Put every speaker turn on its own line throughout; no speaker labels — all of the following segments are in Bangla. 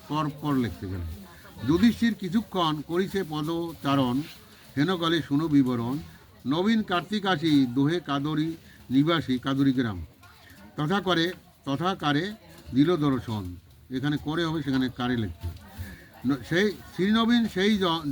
পর লিখতে গেলে। যুধিষ্ঠির কিছুক্ষণ করিছে পদচারণ, হেনকালে শুনো বিবরণ। নবীন কার্তিক আসি দোহে কাদরী নিবাসী, কাদুরি গ্রাম। তথা কারে দিল দর্শন। এখানে করে হবে, সেখানে কারে লিখতে। সেই শ্রীনবীন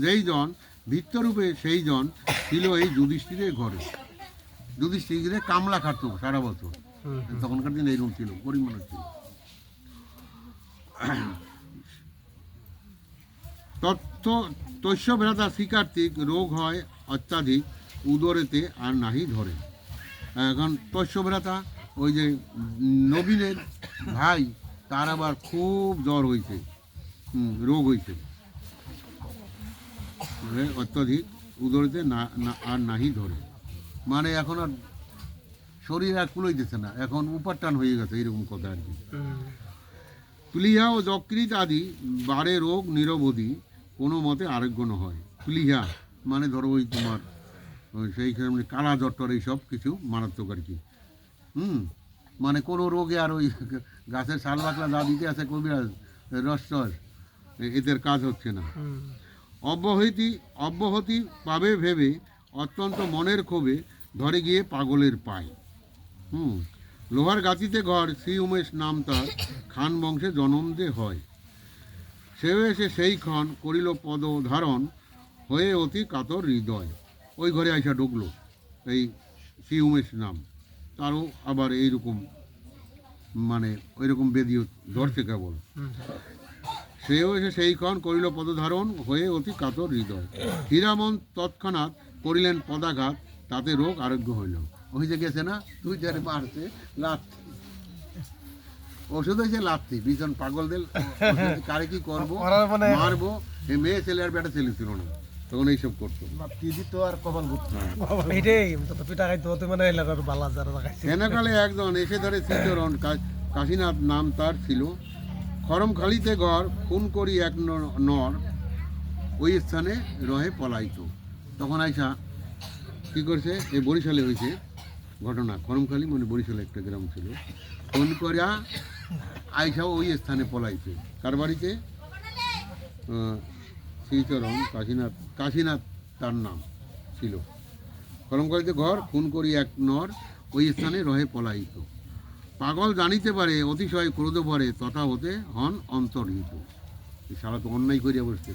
যেই জন ভিত্তরূপে সেই জন ছিল এই যুধিষ্ঠিরের ঘরে। যুধিষ্ঠিরে কামলা খাটতো সারা বছর, তখনকার দিন এইরকম ছিল, গরিব মানুষ ছিল। তস্য ভ্রাতা শ্রীকার্তিক রোগ হয় অত্যাধিক, উদরেতে আর নাহি ধরে। এখন তস্য ভ্রাতা ওই যে নবীনের ভাই, তার আবার খুব জ্বর হয়েছে, রোগ হয়েছে অত্যাধিক, উদরেতে আর নাহি ধরে। মানে এখন আর শরীর আর কুলাইতেছে না, এখন উপার টান হয়ে গেছে, এইরকম কথা আর কি। প্লীহা ও যকৃত আদি বারে রোগ নিরবধি, কোনো মতে আরোগ্য ন হয়। প্লীহা মানে ধরো ওই তোমার ওই সেইখানে কালা জট্টর এইসব কিছু মারাত্মক আর কি। মানে কোনো রোগে আর ওই গাছের শাল বাকলা যা দিতে আছে কবিরাজ রস এদের কাজ হচ্ছে না। অব্যাহতি পাবে ভেবে অত্যন্ত মনের ক্ষোভে ধরে গিয়ে পাগলের পায়। লোহার গাছিতে ঘর, শ্রী উমেশ নাম তার, খান বংশে জন্ম দে হয়। সেও এসে সেই ক্ষণ করিল পদ ধারণ, হয়ে অতি কাতর হৃদয়। ওই ঘরে আইসা ঢুকলো এই শ্রী উমেশ নাম, তারও আবার এইরকম মানে ওইরকম বেদি ধরছে কেবল। সেও এসে সেই ক্ষণ করিল পদধারণ, হয়ে অতি কাতর হৃদয়। হীরামন তৎক্ষণাৎ করিলেন পদাঘাত, তাতে রোগ আরোগ্য হইল। ওই যে গেছে না, তুই যারে মারছে লাথি, ওষুধ হয়েছে লাথি, ভীষণ পাগলদের কারে কি করবো, মারবো। এই মেয়ে ছেলে আর বেটা ছেলে ছিল না, তখন এইসব করতো। সেনাকালে একজন এসে ধরে শ্রীচরণ, কাশীনাথ নাম তার ছিল, খরমখালিতে ঘর, খুন করি এক নর, ওই স্থানে রহে পলাইত। তখন আইসা কি করছে, এই বরিশালে হয়েছে ঘটনা, খরমখালি মানে বরিশালে একটা গ্রাম ছিল। খুন করিয়া আইসা ওই স্থানে পলাইছে, কার বাড়িতে? শ্রীচরণ কাশীনাথ তার নাম ছিল। খরমখালিতে ঘর, খুন করি এক নর, ওই স্থানে রহে পলাইত। পাগল জানিতে পারে, অতিশয় ক্রোধ ভরে, তথা হতে হন অন্তর্হিত। সারা তো অন্যায় করিয়া বসছে,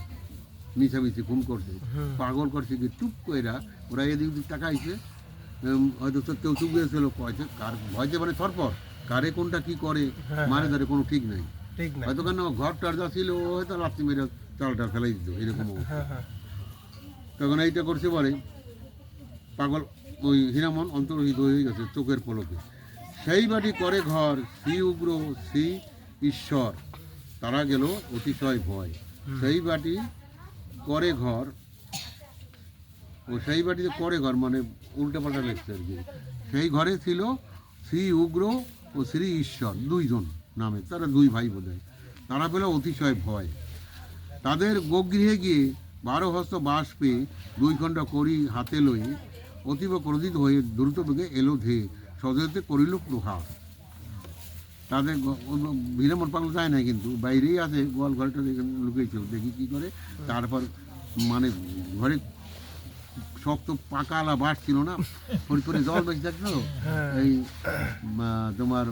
মিছামিছি খুন করছে, পাগল করছে কি চুপ কইরা, ওরা এদিক ওদিক তাকাইছে, হয়তো কেউ চুপ গিয়েছিল, কয়েছে কার ভয়তে মানে থরপর, কারে কোনটা কি করে মানে ধরে কোনো ঠিক নাই। হয়তো কেন ঘর টার যা ছিল হয়তো লাত্তি মেরে চালটা ফেলাই দিত, এরকম। তখন এইটা করছে পরে পাগল ওই হীরামন অন্তর্হিত হয়ে গেছে চোখের পলকে। সেই বাটি করে ঘর, শ্রী উগ্র শ্রী ঈশ্বর, তারা গেল অতিশয় ভয়। সেই বাটি করে ঘর, ও সেই বাটিতে করে ঘর মানে উল্টে পাল্টা লেগছে আর কি। সেই ঘরে ছিল শ্রী উগ্র ও শ্রী ঈশ্বর, দুইজন নামে, তারা দুই ভাই বোধহয়। তারা পেল অতিশয় ভয়। তাদের গোগৃহে গিয়ে 12 হস্ত বাঁশ পেয়ে 2 খণ্ড করি হাতে লই, অতীব ক্রোধিত হয়ে দ্রুত বেগে এলো ধেয়ে, সজেতে করিল প্রহার। তাদের হীরামন পাগল যায় না, কিন্তু বাইরেই আছে, গোয়াল ঘরটা লুকিয়েছিল, দেখি কী করে। তারপর মানে ঘরে শক্ত পাকালা বাঁশ ছিল না, ফরিফরে জল বেশি থাকতো। এই তোমার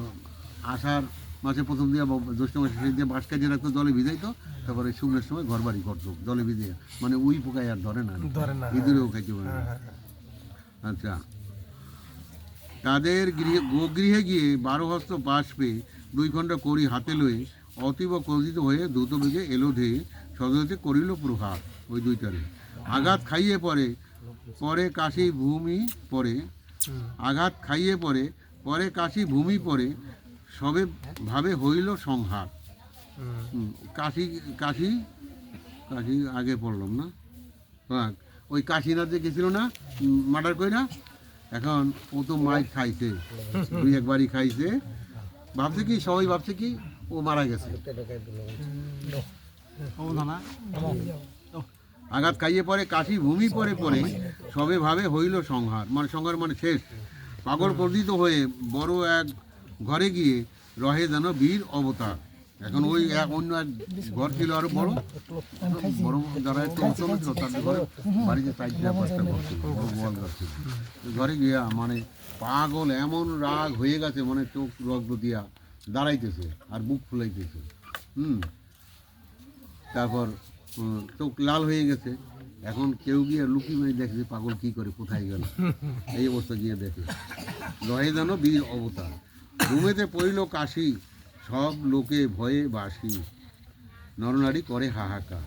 আষাঢ় মাসে প্রথম দিয়ে জ্যৈষ্ঠ মাসে সেই দিয়ে বাঁশ কাজিয়ে রাখতো, জলে ভিজাইতো, তারপরে শুকনোর সময় ঘর বাড়ি করতো জলে ভিজিয়ে, মানে উই পোকায় আর ধরে না, ইঁদুরেও খাইতে পারে না। আচ্ছা, তাদের গোগৃহে গিয়ে 12 হস্ত বাঁশ পেয়ে 2 খণ্ড করি হাতে লয়ে, অতীব ক্রোধিত হয়ে দ্রুত বেগে এলো ধেয়ে, সজতে করিল প্রহার। ওই দুইটারে আঘাত খাইয়ে পরে কাশি ভূমি পরে, আঘাত খাইয়ে পরে কাশি ভূমি পরে, সবে ভাবে হইল সংহার। কাশি কাশি কাশি আগে পড়লাম না, ওই কাশীনাথ যে গেছিল না মার্ডার কইরা, এখন ও তো মাই খাইছে, 2-1 খাইছে, ভাবছে কি সবাই ভাবছে কি ও মারা গেছে। আঘাত খাইয়ে পরে কাশি ভূমি পরে সবে ভাবে হইল সংহার, মানে সংহার মানে শেষ। পাগল ক্রোধিত হয়ে বড় এক ঘরে গিয়ে রহে যেন বীর অবতার। এখন ওই এক অন্য এক ঘর ছিল আরো বড় বড় যারা একটু উঁচু ছিল তাদের ঘরে বাড়িতে 4-5টা ঘর ছিল, বড় গোয়াল ঘর ছিল। ওই ঘরে গিয়া মানে পাগল এমন রাগ হয়ে গেছে, মানে চোখ রক্ত দিয়া দাঁড়াইতেছে আর বুক ফুলাইতেছে। তারপর চোখ লাল হয়ে গেছে। এখন কেউ গিয়ে লুকি মেয়ে দেখে পাগল কি করে, কোথায় গেল, এই অবস্থা গিয়ে দেখে রহে যেন বীর অবতার। ঘুমেতে পড়িল কাশি, সব লোকে ভয়ে বাসি, নরনারী করে হাহাকার।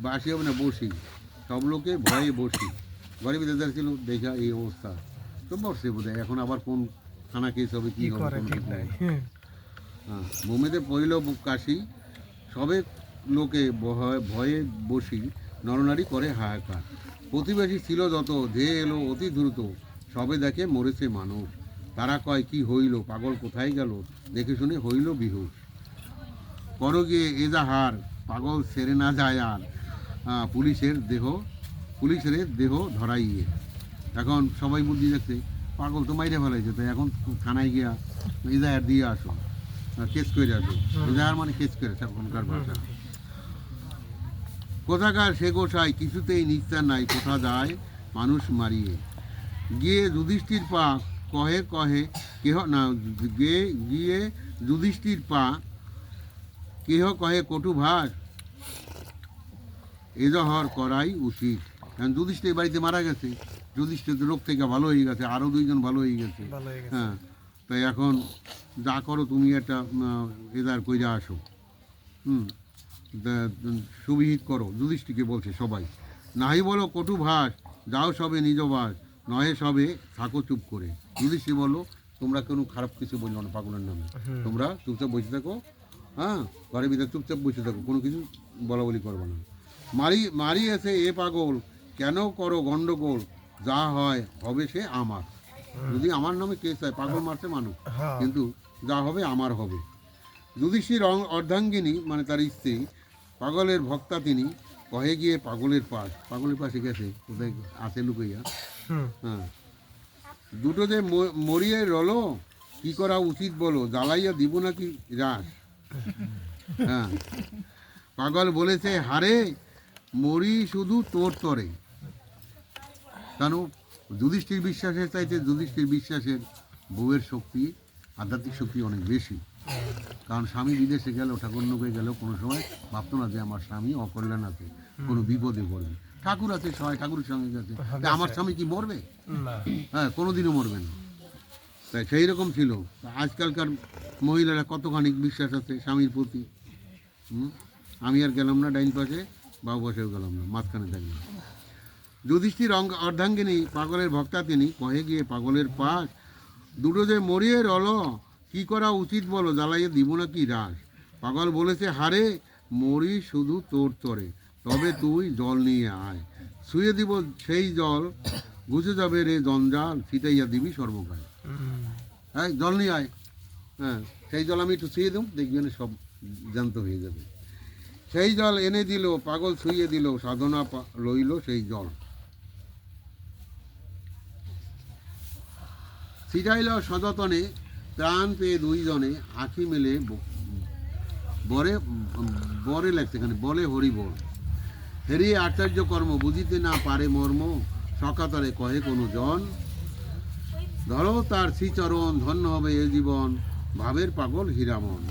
বাসি হবে না, বসি, সব লোকে ভয়ে বসি। ঘরে ভিতরে ছিল, দেখা এই অবস্থা তো বসছে বোধ হয়। এখন আবার কোন থানা কেস হবে, কি হবে কোন ঠিক নাই। হ্যাঁ, ঘুমেতে পড়িল কাশি, সবে লোকে ভয়ে বসি, নরনারী করে হাহাকার। প্রতিবেশী ছিল যত, ধেয়ে এলো অতি দ্রুত, সবে দেখে মরেছে মানুষ। তারা কয় কি হইল, পাগল কোথায় গেল, দেখে শুনে হইল বিহুষ। করো গিয়ে এজাহার, পাগল সেরে না যায় আর, পুলিশের দেহ ধরাইয়ে। এখন সবাই বুদ্ধি দেখছে পাগল তো মাইরে ফেলাইছে, তো এখন থানায় গিয়া এজাহার দিয়ে আসো, কেস করে আসো। এজাহার মানে কেস করে এখনকার ভাষা। কোথাকার সে গোসাই, কিছুতেই নিস্তার নাই, কোথা যায় মানুষ মারিয়ে। গিয়ে যুধিষ্ঠির পা কহে কেহ না, গিয়ে যুধিষ্ঠির পা কেহ কহে কটু ভাষ, এজহর করাই উচিত। কারণ যুধিষ্ঠির বাড়িতে মারা গেছে, যুধিষ্ঠির রোগ থেকে ভালো হয়ে গেছে, আরও 2জন ভালো হয়ে গেছে। হ্যাঁ, তাই এখন যা করো তুমি একটা এদার কইরা আসো, সুবিহিত করো। যুধিষ্ঠিরকে বলছে সবাই, নাহি বলো কটু ভাষ, যাও সবে নিজ বাস, নহে সবে থাকো চুপ করে। যুধিষ্ঠির বললো তোমরা কোনো খারাপ কিছু বললো না পাগলের নামে, তোমরা চুপচাপ বসে থাকো। হ্যাঁ, ঘরের ভিতরে চুপচাপ বসে থাকো, কোনো কিছু বলা বলি করবো না। মারি এসে এ পাগল, কেন করো গন্ডগোল, যা হয় হবে সে আমার। যদি আমার নামে কেস হয়, পাগল মারছে মানুষ, কিন্তু যা হবে আমার হবে। যুধিষ্ঠির অর্ধাঙ্গিনী মানে তার স্ত্রী, পাগলের ভক্তা তিনি, কহে গিয়ে পাগলের পাশে গেছে, কোথায় আছে লুকাইয়া। হ্যাঁ, দুটো যে মরিয়ে রলো, কি করা উচিত বলো, জ্বালাইয়া দিব নাকি রাস। হ্যাঁ, পাগল বলেছে হারে মরি শুধু তোর তরে। কেন, যুধিষ্ঠির বিশ্বাসের চাইতে যুধিষ্ঠির বিশ্বাসের বউয়ের শক্তি, আধ্যাত্মিক শক্তি অনেক বেশি। কারণ স্বামী বিদেশে গেল, ঠাকুরনকে গেল, কোনো সময় ভাবতো না যে আমার স্বামী অকল্যাণ আছে, কোনো বিপদে পড়বে। ঠাকুর আছে, সবাই ঠাকুরের সঙ্গে গেছে, আমার স্বামী কি মরবে? হ্যাঁ, কোনোদিনও মরবে না। তাই সেই রকম ছিল। আজকালকার মহিলারা কতখানি বিশ্বাস আছে স্বামীর প্রতি। আমি আর গেলাম না ডাইন পাশে, বাবু পাশেও গেলাম না, মাঝখানে থাকলাম। যুধিষ্ঠির অর্ধাঙ্গিনী, পাগলের ভক্তা তিনি, কহে গিয়ে পাগলের পাশ, দুটো যে মরিয়ে রল, কি করা উচিত বলো, জ্বালাইয়ে দিব নাকি রাস। পাগল বলেছে হারে মরি শুধু তোর তরে, তবে তুই জল নিয়ে আয়, শুয়ে দিব সেই জল, বুঝে যাবে রে জঞ্জাল, ছিটাইয়া দিবি সর্বকাল। হ্যাঁ, জল নিয়ে আয়। হ্যাঁ, সেই জল আমি একটু শুয়ে দেব, দেখবেন সব জ্যান্ত হয়ে যাবে। সেই জল এনে দিল, পাগল শুইয়ে দিল, সাধনা লইল সেই জল। ছিটাইল সযতনে, প্রাণ পেয়ে 2 জনে, আঁখি মেলে বরে লাগছে এখানে, বলে হরি বল। হেরিয়ে আচার্য কর্ম, বুঝিতে না পারে মর্ম, সকাতরে কহে কোনো জন, ধরো তার শ্রীচরণ, ধন্য হবে এ জীবন, ভাবের পাগল হীরামন।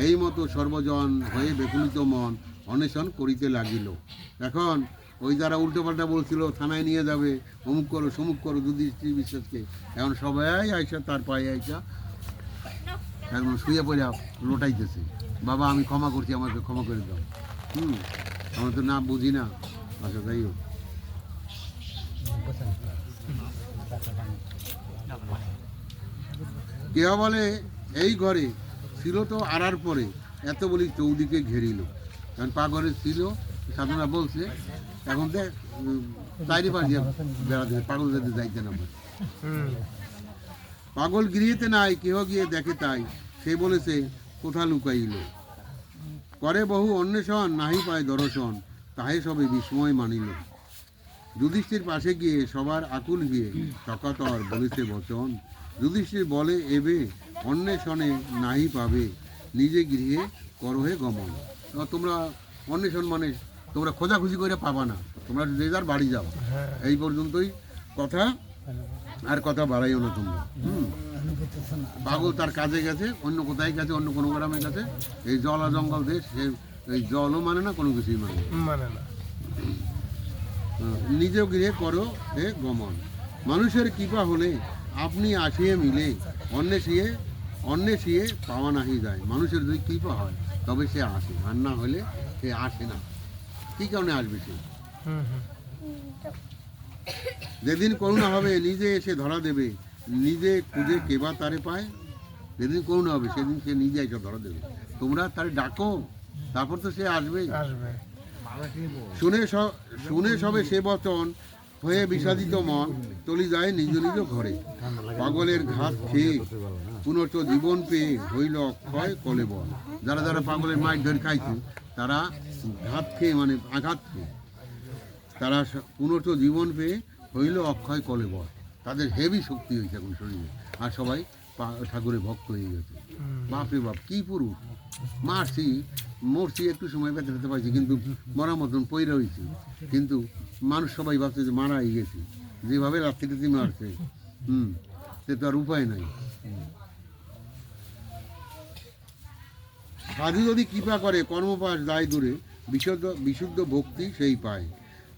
এই মতো সর্বজন হয়ে বেকুলিত মন, অন্বেষণ করিতে লাগিল। এখন ওই যারা উল্টোপাল্টা বলছিল থানায় নিয়ে যাবে, অমুক করো সমুক করো যুধিষ্ঠির বিশ্বাসকে, এখন সবাই আইসা তার পায়ে আইসা এখন শুয়ে পড়ে লোটাইতেছে, বাবা আমি ক্ষমা করছি, আমাকে ক্ষমা করে দাও। আমরা তো না বুঝি না। আচ্ছা, যাই হোক, কেহ বলে এই ঘরে ছিল তো আড়ার পরে, এত বলি চৌদিকে ঘেরিল। কারণ পাগলে ছিল, সাধনা বলছে, এখন দেখ চারি পাশ দিয়ে বেড়াতে, পাগল যাতে যাইতে না পারে। পাগল গৃহেতে নাই, কেহ গিয়ে দেখে তাই, সে বলেছে কোথা লুকাইল, করে বহু অন্বেষণ, নাহি পায় দর্শন, তাহে সবে বিস্ময় মানিল। যুধিষ্ঠির পাশে গিয়ে সবার আকুল গিয়ে, সকাতর বলেছে বচন, যুধিষ্ঠির বলে এবে অন্বেষণে নাহি পাবে, নিজে গৃহে করো হে গমন। তোমরা অন্বেষণ মানে তোমরা খোঁজাখুঁজি করে পাবা না, তোমরা যে যার বাড়ি যাও। এই পর্যন্তই কথা, আর কথা বাড়াইও না তোমরা। পাগল তার কাজে গেছে, অন্য কোথায় গেছে, অন্য কোনো গ্রামে গেছে। এই জলা জঙ্গল দেশ, সে এই জলও মানে না, কোনো কিছুই মানে না। নিজ গৃহে করো হে গমন। মানুষের কৃপা হলে আপনি আসিয়ে মিলে, অন্যে সিয়ে পাওয়া নাহি যায়। মানুষের যদি কৃপা হয় তবে সে আসে, আর না হলে সে আসে না। কী কারণে আসবে সে? যেদিন করুণা হবে নিজে এসে ধরা দেবে, নিজে খুঁজে কেবা তারে পায়। যেদিন করুণা হবে সেদিন সে নিজে এসে ধরা দেবে। তোমরা তারে ডাকো, তারপর তো সে আসবে। শুনে সবে সে বচন হয়ে বিষাদিত মন চলি যায় নিজ নিজ ঘরে। পাগলের ঘাত খেয়ে পুনর্চ জীবন পেয়ে হইল অক্ষয় কলেবর। যারা যারা পাগলের মাইট ধরে খাইছে, তারা ঘাত খেয়ে মানে আঘাত খেয়ে তারা পুনর্চ জীবন পেয়ে হইল অক্ষয় কলেবর। তাদের হেভি শক্তি হয়েছে এখন শরীরে, আর সবাই ঠাকুরের ভক্ত হয়ে গেছে। বাপরে বাপ, কি পুরুষ! মরছি একটু সময় বেঁচে যেতে পারছি, কিন্তু মরার মতন পইরা হয়েছি। কিন্তু মানুষ সবাই ভাবছে যে মারাই গেছে, যেভাবে রাত্রিটি মারছে। সে তো আর উপায় নাই। সাধু যদি কৃপা করে কর্মপাশ দায় দূরে, বিশুদ্ধ ভক্তি সেই পায়।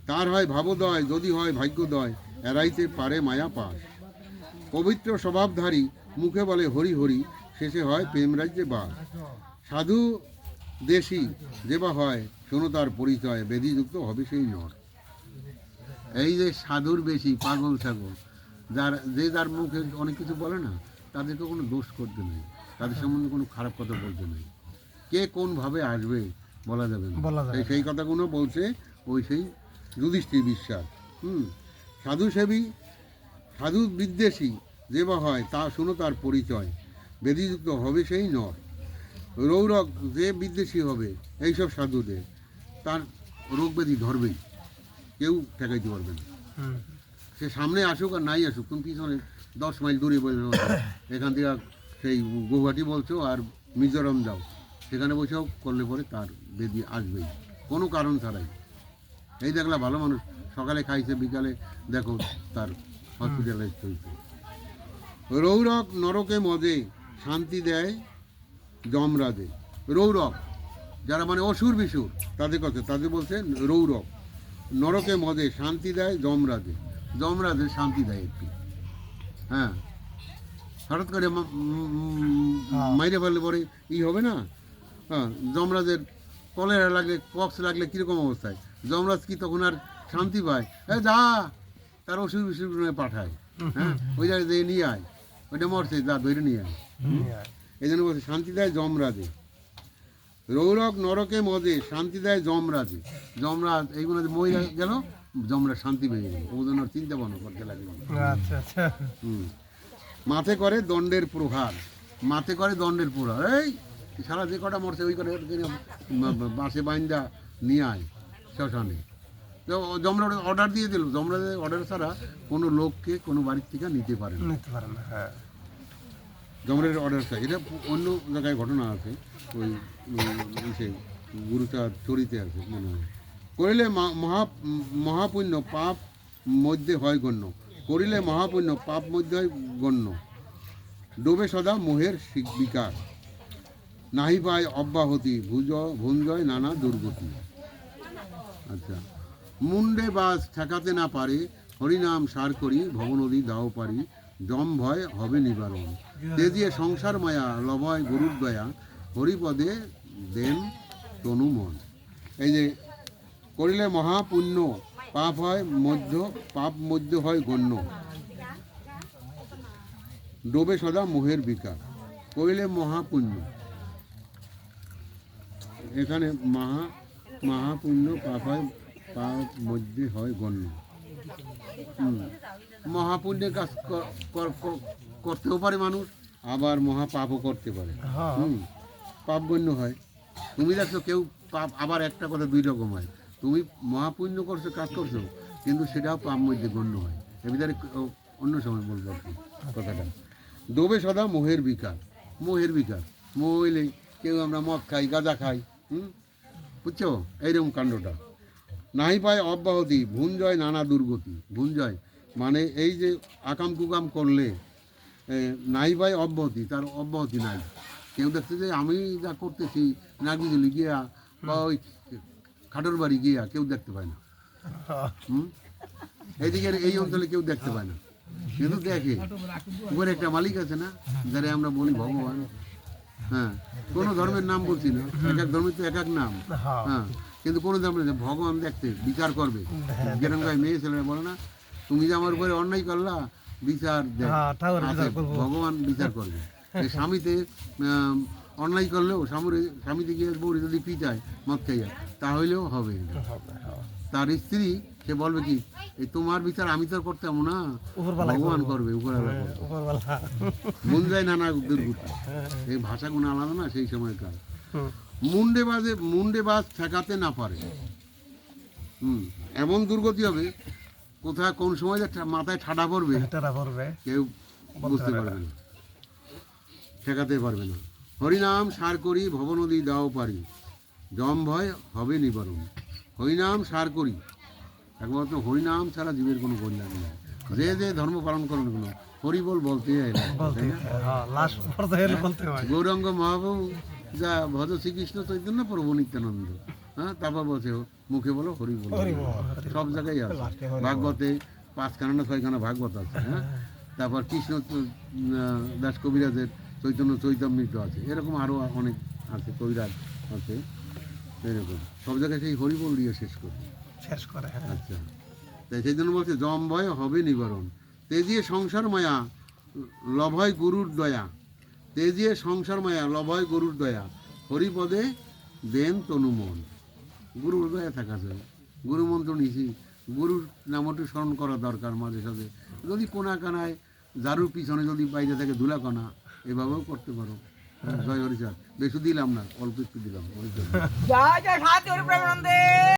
তার হয় ভাবোদয়, যদি হয় ভাগ্যোদয়, এড়াইতে পারে মায়া পাশ। পবিত্র স্বভাবধারী মুখে বলে হরি হরি, শেষে হয় প্রেম রাজ্যে বাস। সাধু দেশি যেবা হয় শোনো তার পরিচয়, বেদিযুক্ত হবে সেই নর। এই যে সাধুর বেশি পাগল ছাগল, যার মুখে অনেক কিছু বলে না, তাদেরকে কোনো দোষ করতে নেই, তাদের সম্বন্ধে কোনো খারাপ কথা বলতে নেই। কে কোনভাবে আসবে বলা যাবে না। সেই কথাগুলো বলছে ওই সেই যুধিষ্ঠির বিশ্বাস। সাধু বিদ্বেষী যেবা হয় তা শোনো তার পরিচয়, বেদিযুক্ত হবে সেই নর। রৌরক যে বিদ্বেষী হবে এইসব সাধুদের, তার রোগ ব্যাধি ধরবেই, কেউ ঠেকাইতে পারবে না। সে সামনে আসুক আর নাই আসুক, তুমি পিছনে 10 মাইল দূরে বসে, এখান থেকে সেই গৌহাটি বলছো আর মিজোরাম যাও, সেখানে বসেও করলে পরে তার ব্যাধি আসবেই, কোনো কারণ ছাড়াই। এই দেখলা ভালো মানুষ সকালে খাইছে, বিকালে দেখো তার হসপিটালাইজড হয়েছে। রৌরক নরকে মজে শান্তি দেয় যমরাজে। রৌরক যারা মানে অসুর বিসুর, তাদের কথা, তাদের বলছে রৌরক। নরকে মজে শান্তি দেয় যমরাজে। যমরাজে শান্তি দেয় একটু, হ্যাঁ, হঠাৎ করে মাইরে ফেললে পরে হবে না। হ্যাঁ, যমরাজের কলেরা লাগলে, পক্স লাগলে কীরকম অবস্থায়, যমরাজ কি তখন আর শান্তি পায়? যা, তার অসুর বিসুর পাঠায়, হ্যাঁ, ওই জায়গায় নিয়ে আয়, ওইটা মরছে, যা ধরে নিয়ে আয়। এই জন্য বলছে শান্তি দেয় যমরাজে। রৌরক নরকে মজে শান্তি দেয় যমরাজে। যমরাজ এইগুলো মহিলা গেল, যমরাজ শান্তি পেয়ে গেল, ও জন্য চিন্তা ভাবনা করতে লাগে। মাথে করে দণ্ডের প্রহার, মাথে করে দণ্ডের প্রহার। এই সারা যে কটা মরছে ওই কটা বাসে বাইন্দা নিয়ে আয় শ্মশানে। যমরাজ অর্ডার দিয়ে দিল, যমরাজের অর্ডার ছাড়া কোনো লোককে কোনো বাড়ির থেকে নিতে পারে না। হ্যাঁ, যমরাজের অর্ডার চাই। এটা অন্য জায়গায় ঘটনা আছে, ওই সে গুরুচার চরিতে আছে মনে হয়। করিলে মহাপুণ্য পাপ মধ্যে হয় গণ্য, করিলে মহাপুণ্য পাপ মধ্যে হয় গণ্য। ডোবে সদা মোহের বিকার, নাহি পায় অব্যাহতি, ভুঞ্জয় নানা দুর্গতি। আচ্ছা, মুন্ডে বাস ঠেকাতে না পারে, হরিনাম সার করি ভবনদী দাও পারি, জম ভয় হবে নিবারণ। তেজিয়ে সংসার মায়া লভয় গরুর দয়া, হরিপদে দেন তনু মন। এই যে করিলে মহাপুণ্য পাপ মধ্য হয় গণ্য, ডোবে সদা মোহের বিকার। করিলে মহাপুণ্য, এখানে মহাপুণ্য পাপ মধ্যে হয় গণ্য। মহাপুণ্যের কাজ করতেও পারে মানুষ, আবার মহাপাপও করতে পারে। পাপ গণ্য হয়। তুমি দেখছো কেউ পাপ, আবার একটা কথা দুই রকম হয়, তুমি মহাপুণ্য করছো, কাজ করছো, কিন্তু সেটাও পাপ মধ্যে গণ্য হয়। এ ভিতরে অন্য সময় বলবো আর কি কথাটা। ডোবে সদা মোহের বিকার। মোহের বিকার, মোহ হইলে কেউ আমরা মদ খাই, গাঁজা খাই, বুঝছো? এইরকম কাণ্ডটা। নাই পায় অব্যাহতি, ভুঞ্জয় নানা দুর্গতি। ভুঞ্জয় মানে এই যে আকাম কুকাম করলে নাই পায় অব্যাহতি, তার অব্যাহতি নাই। কেউ দেখতে যে আমি যা করতেছি নাগিজলি গিয়া বা ওই খাটোর বাড়ি গিয়া কেউ দেখতে পায় না। এইদিকে এই অঞ্চলে কেউ দেখতে পায় না, কিন্তু দেখে উপরে একটা মালিক আছে না, যারা আমরা বলি ভগবান। হ্যাঁ, কোনো ধর্মের নাম বলছি না, এক এক ধর্মের তো এক এক নাম। হ্যাঁ, কিন্তু কোনো ধর্মের ভগবান দেখতে বিচার করবে। যেরকম মেয়ে ছেলেরা বলে না, তুমি যে আমার উপরে অন্যায় করলা, বিচার ভগবান বিচার করবে। স্বামীতে অন্যায় করলেও স্বামীতে গিয়ে বউরি যদি পিটায় মদ খাইয়া, তাহলেও হবে। তার স্ত্রী সে বলবে কি, এই তোমার বিচার আমি তো করতে পারবো না, ভগবান করবে, উপরওয়ালা করবে। মন যায় নানা দুর্গতি। এই ভাষাগুলো আলাদা না সেই সময়কার। মুন্ডেবাজ ঠেকাতে না পারে, এমন দুর্গতি হবে, কোথায় কোন সময় যে মাথায় ঠাডা পড়বে কেউ বুঝতে পারবে না, ঠেকাতে পারবে না। হরিনাম সার করি ভবনদী দাও পারি, জম ভয় হবে নিবারণ। হরিনাম সার করি, একমাত্র হরিনাম ছাড়া জীবের কোনো কল্যাণ নেই। যে যে ধর্ম পালন করেন কোনো হরিবল বলতে গৌরাঙ্গ মহাপ্রভু যা ভজ শ্রীকৃষ্ণ চৈতন্য প্রভু নিত্যানন্দ। হ্যাঁ, তারপর বলছে মুখে বলো হরি বল, সব জায়গায় আছে। ভাগবতে 5খানা না 6খানা ভাগবত আছে। হ্যাঁ, তারপর কৃষ্ণ দাস কবিরাজের চৈতন্য চৈতন্যিত আছে, এরকম আরও অনেক আছে, কবিরাজ আছে, এরকম সব জায়গায় সেই হরিবল দিয়ে শেষ করে। আচ্ছা, তাই সেই জন্য বলছে জম ভয় হবে নিবারণ। তেজিয়ে সংসার মায়া লভয় গুরুর দয়া, তেজিয়ে সংসার মায়া লভয় গুরুর দয়া। হরিপদে দেন তনুমন। গুরুর দয়া থাকা যায়, গুরু মন্ত্র নিছি, গুরুর নামটি স্মরণ করা দরকার মাঝে সাঝে। যদি কোনা কানায় জারুর পিছনে যদি বাইরে থেকে ধুলা কানা, এভাবেও করতে পারো। জয় হরিচাঁদ। বেশি দিলাম না, অল্প একটু দিলাম।